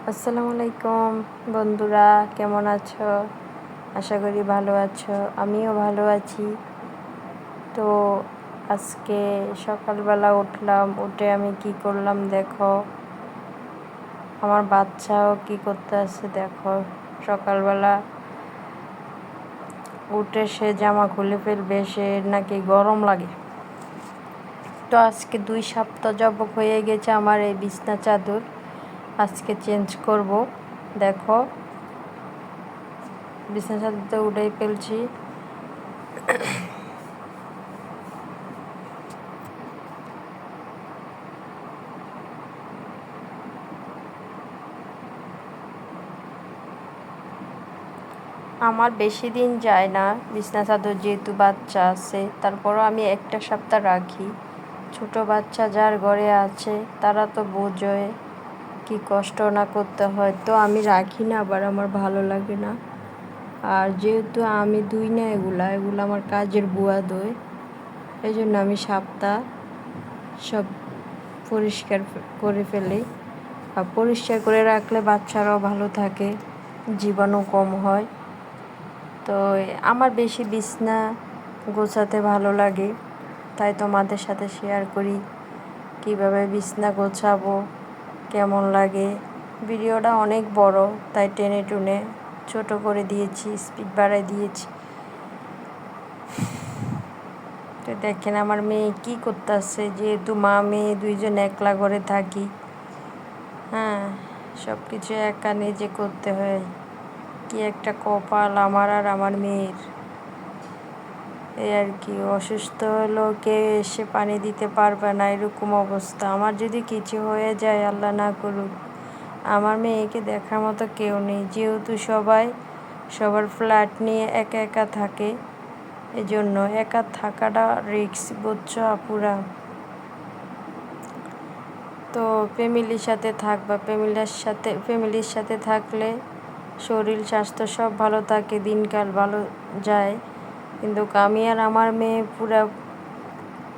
আসসালামু আলাইকুম বন্ধুরা, কেমন আছো? আশা করি ভালো আছো। আমিও ভালো আছি। তো আজকে সকালবেলা উঠলাম, উঠে আমি কি করলাম দেখো। আমার বাচ্চাও কি করতে আছে দেখো। সকালবেলা উঠে সে জামা খুলে ফেলবে, সে নাকি গরম লাগে। তো আজকে 2 সপ্তাহ যাবত হয়ে গেছে আমার এই বিছনা চাদর। আজকে চেঞ্জ করব। দেখো বিছনা চাদরটা উঠেই ফেলছি। আমার বেশি দিন যায় না বিছনা চাদর, যেহেতু বাচ্চা আছে। তারপরও আমি একটা সপ্তাহ রাখি। ছোট বাচ্চা যার ঘরে আছে তারা তো বোঝে কি কষ্ট না করতে হয়, তো আমি রাখি না, আবার আমার ভালো লাগে না। আর যেহেতু আমি ধুই না এগুলো আমার কাজের বুয়া ধোয়, এই জন্য আমি সপ্তাহ সব পরিষ্কার করে ফেলি। আর পরিষ্কার করে রাখলে বাচ্চারাও ভালো থাকে, জীবাণু কম হয়। তো আমার বেশি বিছনা গোছাতে ভালো লাগে, তাই তোমাদের সাথে শেয়ার করি কিভাবে বিছনা গোছাবো, কেমন লাগে। ভিডিওটা অনেক বড়, তাই টেনে টুনে ছোট করে দিয়েছি, স্পিড বাড়াই দিয়েছি। তো দেখেন আমার মেয়ে কী করতেছে, যেহেতু মা মেয়ে দুইজন একলা ঘরে থাকি। হ্যাঁ, সব কিছু একা নিজে করতে হয়। কি একটা কপাল আমার আর আমার মেয়ের। এই আর কি, অসুস্থ হলো কেউ এসে পানি দিতে পারবে না, এরকম অবস্থা। আমার যদি কিছু হয়ে যায়, আল্লাহ না করুক, আমার মেয়েকে দেখার মতো কেউ নেই। যেহেতু সবার ফ্ল্যাট নিয়ে একা একা থাকে, এজন্য একা থাকাটা রিস্ক, বুঝছো আপুরা? তো ফ্যামিলির সাথে থাকবা, ফ্যামিলির সাথে থাকলে শরীর স্বাস্থ্য সব ভালো থাকে, দিনকাল ভালো যায়। কিন্তু আমি আর আমার মেয়ে পুরা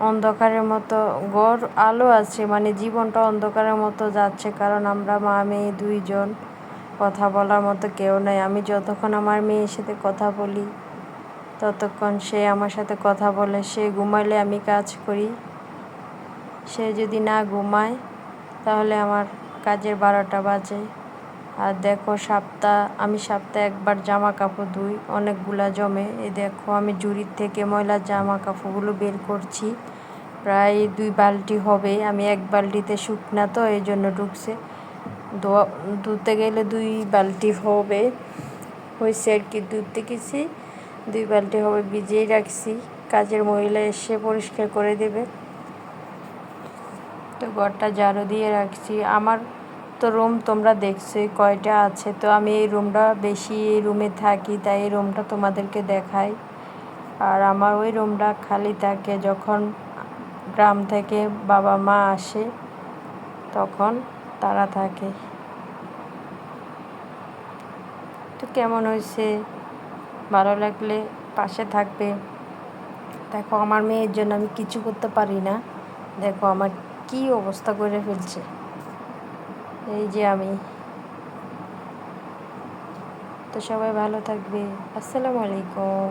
অন্ধকারের মতো, ঘর আলো আছে মানে জীবনটা অন্ধকারের মতো যাচ্ছে, কারণ আমরা মা মেয়ে দুইজন, কথা বলার মতো কেউ নাই। আমি যতক্ষণ আমার মেয়ের সাথে কথা বলি ততক্ষণ সে আমার সাথে কথা বলে। সে ঘুমাইলে আমি কাজ করি, সে যদি না ঘুমায় তাহলে আমার কাজের 12টা বাজে। আর দেখো আমি সপ্তাহে একবার জামা কাপড় ধুই, অনেকগুলা জমে। এই দেখো আমি ঝুড়ির থেকে ময়লা জামা কাপড়গুলো বের করছি, প্রায় 2 বালতি হবে। আমি 1 বালতিতে শুকনা, তো এই জন্য ঢুকছে। ধুতে গেলে 2 বালতি হয়েছে আর কি। ধুতে গেছি 2 বালতি হবে, ভিজিয়েই রাখছি। কাজের মহিলা এসে পরিষ্কার করে দেবে। তো ঘরটা ঝাড়ু দিয়ে রাখছি। আমার তো রুম তোমরা দেখছোই কয়টা আছে, তো আমি এই রুমে থাকি, তাই এই রুমটা তোমাদেরকে দেখাই। আর আমার ওই রুমটা খালি থাকে যখন গ্রাম থেকে বাবা মা আসে, তখন তারা থাকে। তো কেমন হয়েছে, ভালো লাগলে পাশে থাকবে। দেখো আমার মেয়ের জন্য আমি কিছু করতে পারি না, দেখো আমার কি অবস্থা করে ফেলছে। এই যে আমি। তো সবাই ভালো থাকবে। আসসালামু আলাইকুম।